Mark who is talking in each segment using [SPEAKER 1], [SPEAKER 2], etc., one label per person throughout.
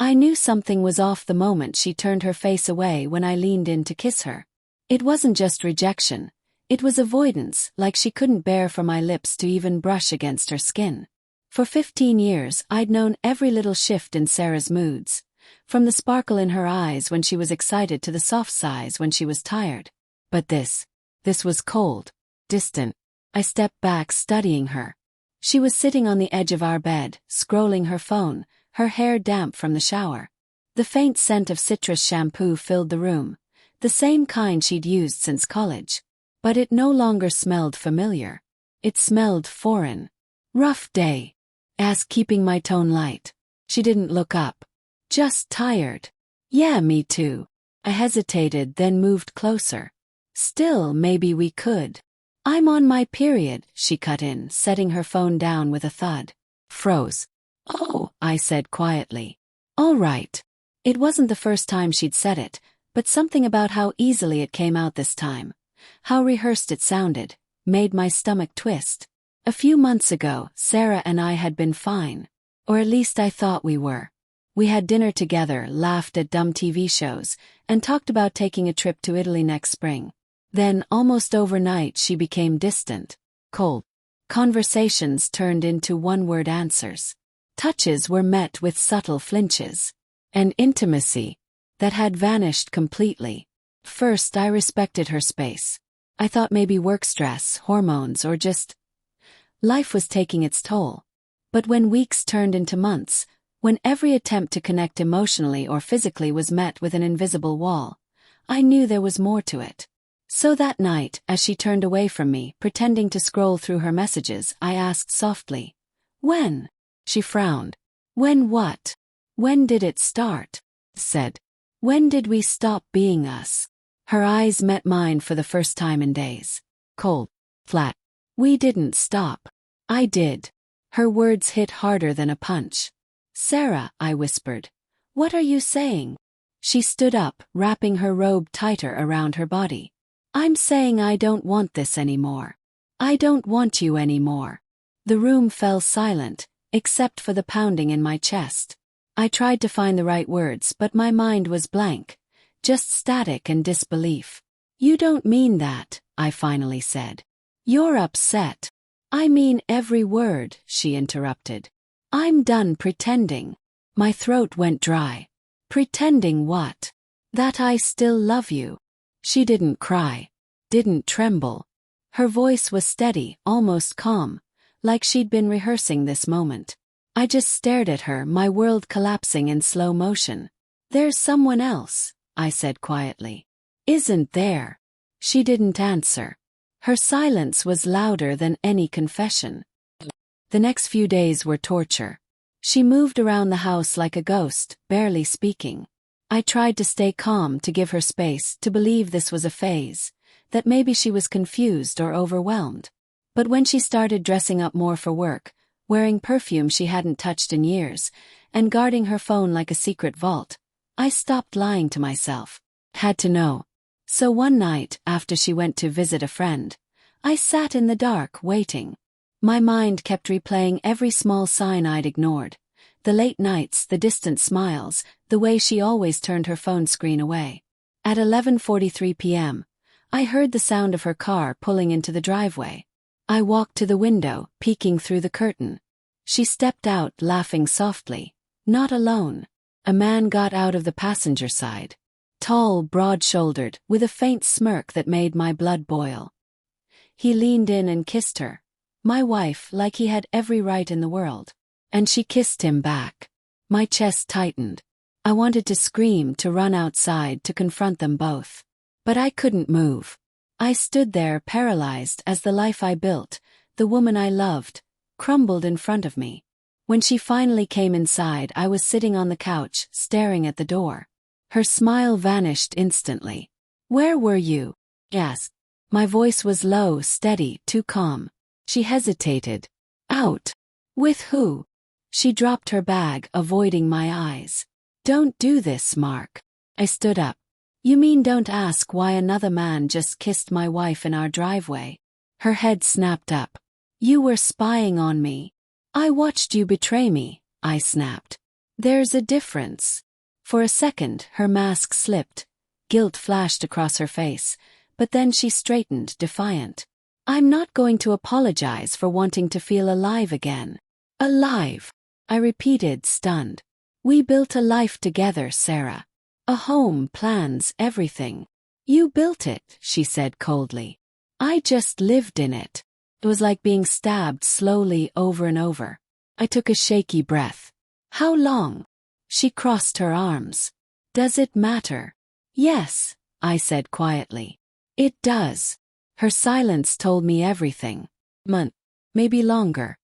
[SPEAKER 1] I knew something was off the moment she turned her face away when I leaned in to kiss her. It wasn't just rejection. It was avoidance, like she couldn't bear for my lips to even brush against her skin. For 15 years, I'd known every little shift in Sarah's moods. From the sparkle in her eyes when she was excited to the soft sighs when she was tired. But this was cold, distant. I stepped back, studying her. She was sitting on the edge of our bed, scrolling her phone, her hair damp from the shower. The faint scent of citrus shampoo filled the room, the same kind she'd used since college. But it no longer smelled familiar. It smelled foreign. "Rough day?" asked, keeping my tone light. She didn't look up. "Just tired." "Yeah, me too." I hesitated, then moved closer. "Still, maybe we could." "I'm on my period," she cut in, setting her phone down with a thud. Froze. "Oh," I said quietly. "All right." It wasn't the first time she'd said it, but something about how easily it came out this time, how rehearsed it sounded, made my stomach twist. A few months ago, Sarah and I had been fine. Or at least I thought we were. We had dinner together, laughed at dumb TV shows, and talked about taking a trip to Italy next spring. Then, almost overnight, she became distant, cold. Conversations turned into one-word answers. Touches were met with subtle flinches. And intimacy that had vanished completely. First, I respected her space. I thought maybe work stress, hormones, or just life was taking its toll. But when weeks turned into months, when every attempt to connect emotionally or physically was met with an invisible wall, I knew there was more to it. So that night, as she turned away from me, pretending to scroll through her messages, I asked softly, "When?" She frowned. "When what?" "When did it start?" Said. "When did we stop being us?" Her eyes met mine for the first time in days. Cold. Flat. "We didn't stop." "I did." Her words hit harder than a punch. "Sarah," I whispered. "What are you saying?" She stood up, wrapping her robe tighter around her body. "I'm saying I don't want this anymore. I don't want you anymore." The room fell silent, except for the pounding in my chest. I tried to find the right words, but my mind was blank, just static and disbelief. "You don't mean that," I finally said. "You're upset." "I mean every word," she interrupted. "I'm done pretending." My throat went dry. "Pretending what?" "That I still love you." She didn't cry, didn't tremble. Her voice was steady, almost calm, like she'd been rehearsing this moment. I just stared at her, my world collapsing in slow motion. "There's someone else," I said quietly. "Isn't there?" She didn't answer. Her silence was louder than any confession. The next few days were torture. She moved around the house like a ghost, barely speaking. I tried to stay calm, to give her space, to believe this was a phase, that maybe she was confused or overwhelmed. But when she started dressing up more for work, wearing perfume she hadn't touched in years, and guarding her phone like a secret vault, I stopped lying to myself. Had to know. So one night, after she went to visit a friend, I sat in the dark, waiting. My mind kept replaying every small sign I'd ignored. The late nights, the distant smiles, the way she always turned her phone screen away. At 11:43 p.m., I heard the sound of her car pulling into the driveway. I walked to the window, peeking through the curtain. She stepped out, laughing softly. Not alone. A man got out of the passenger side. Tall, broad-shouldered, with a faint smirk that made my blood boil. He leaned in and kissed her, my wife, like he had every right in the world. And she kissed him back. My chest tightened. I wanted to scream, to run outside, to confront them both. But I couldn't move. I stood there, paralyzed, as the life I built, the woman I loved, crumbled in front of me. When she finally came inside, I was sitting on the couch, staring at the door. Her smile vanished instantly. "Where were you?" I asked. My voice was low, steady, too calm. She hesitated. "Out." "With who?" She dropped her bag, avoiding my eyes. "Don't do this, Mark." I stood up. "You mean don't ask why another man just kissed my wife in our driveway?" Her head snapped up. "You were spying on me." "I watched you betray me," I snapped. There's a difference. For a second, her mask slipped. Guilt flashed across her face, but then she straightened, defiant. I'm not going to apologize for wanting to feel alive again. Alive, I repeated, stunned. We built a life together, Sarah. A home, plans, everything. You built it, she said coldly. I just lived in it. It was like being stabbed slowly over and over. I took a shaky breath. How long? She crossed her arms. Does it matter? Yes, I said quietly. It does. Her silence told me everything. Month, maybe longer.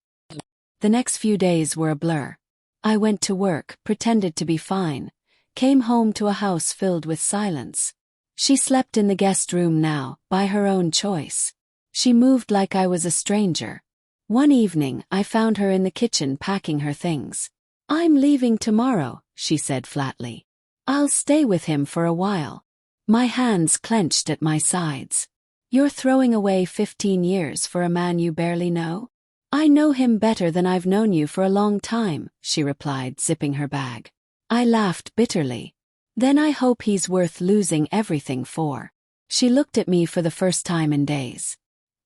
[SPEAKER 1] The next few days were a blur. I went to work, pretended to be fine, came home to a house filled with silence. She slept in the guest room now, by her own choice. She moved like I was a stranger. One evening, I found her in the kitchen packing her things. I'm leaving tomorrow, she said flatly. I'll stay with him for a while. My hands clenched at my sides. You're throwing away 15 years for a man you barely know? I know him better than I've known you for a long time, she replied, zipping her bag. I laughed bitterly. Then I hope he's worth losing everything for. She looked at me for the first time in days.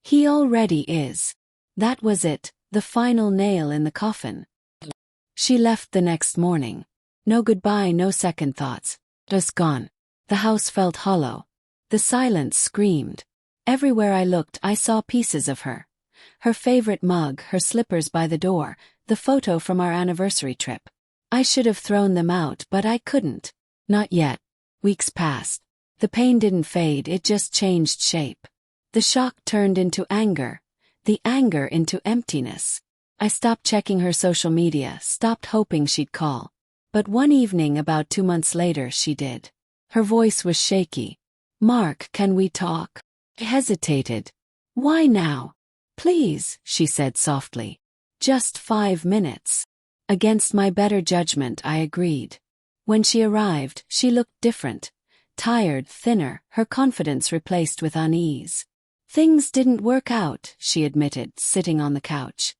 [SPEAKER 1] He already is. That was it, the final nail in the coffin. She left the next morning. No goodbye, no second thoughts. Just gone. The house felt hollow. The silence screamed. Everywhere I looked, I saw pieces of her. Her favorite mug, her slippers by the door, the photo from our anniversary trip. I should have thrown them out, but I couldn't. Not yet. Weeks passed. The pain didn't fade, it just changed shape. The shock turned into anger. The anger into emptiness. I stopped checking her social media, stopped hoping she'd call. But one evening about 2 months later she did. Her voice was shaky. Mark, can we talk? I hesitated. Why now? Please, she said softly. Just 5 minutes. Against my better judgment, I agreed. When she arrived, she looked different. Tired, thinner, her confidence replaced with unease. Things didn't work out, she admitted, sitting on the couch.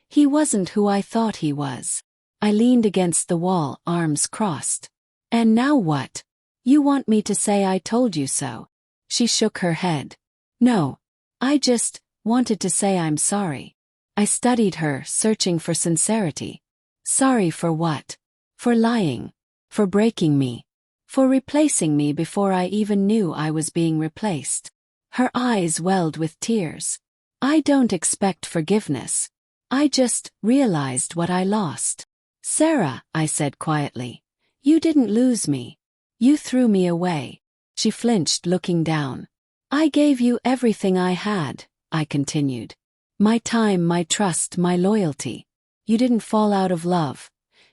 [SPEAKER 1] He wasn't who I thought he was. I leaned against the wall, arms crossed. And now what? You want me to say I told you so? She shook her head. No. I just wanted to say I'm sorry. I studied her, searching for sincerity. Sorry for what? For lying. For breaking me. For replacing me before I even knew I was being replaced. Her eyes welled with tears. I don't expect forgiveness. I just realized what I lost. Sarah, I said quietly. You didn't lose me. You threw me away. She flinched, looking down. I gave you everything I had, I continued. My time, my trust, my loyalty. You didn't fall out of love.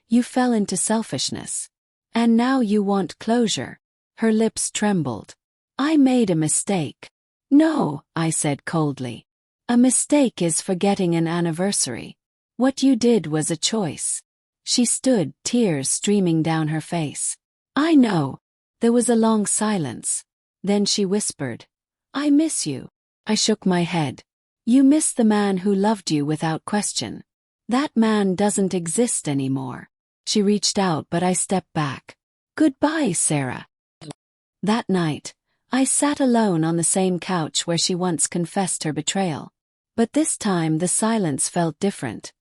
[SPEAKER 1] You fell into selfishness. And now you want closure. Her lips trembled. I made a mistake. No, I said coldly. A mistake is forgetting an anniversary. What you did was a choice. She stood, tears streaming down her face. I know. There was a long silence. Then she whispered, I miss you. I shook my head. You miss the man who loved you without question. That man doesn't exist anymore. She reached out, but I stepped back. Goodbye, Sarah. That night, I sat alone on the same couch where she once confessed her betrayal. But this time the silence felt different.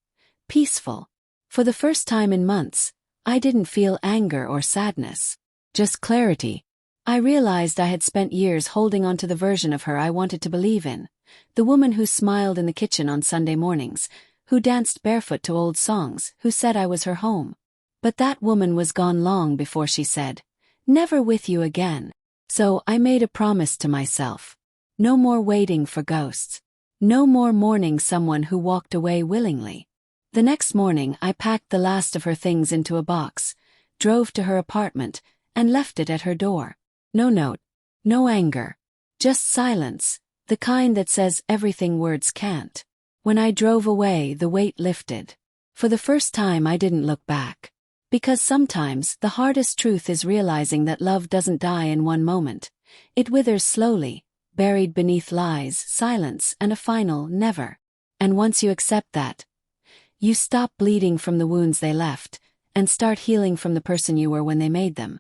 [SPEAKER 1] Peaceful. For the first time in months, I didn't feel anger or sadness. Just clarity. I realized I had spent years holding on to the version of her I wanted to believe in. The woman who smiled in the kitchen on Sunday mornings, who danced barefoot to old songs, who said I was her home. But that woman was gone long before she said, never with you again. So I made a promise to myself. No more waiting for ghosts. No more mourning someone who walked away willingly. The next morning I packed the last of her things into a box, drove to her apartment, and left it at her door. No note. No anger. Just silence, the kind that says everything words can't. When I drove away, the weight lifted. For the first time I didn't look back. Because sometimes the hardest truth is realizing that love doesn't die in one moment. It withers slowly, buried beneath lies, silence, and a final never. And once you accept that, you stop bleeding from the wounds they left, and start healing from the person you were when they made them.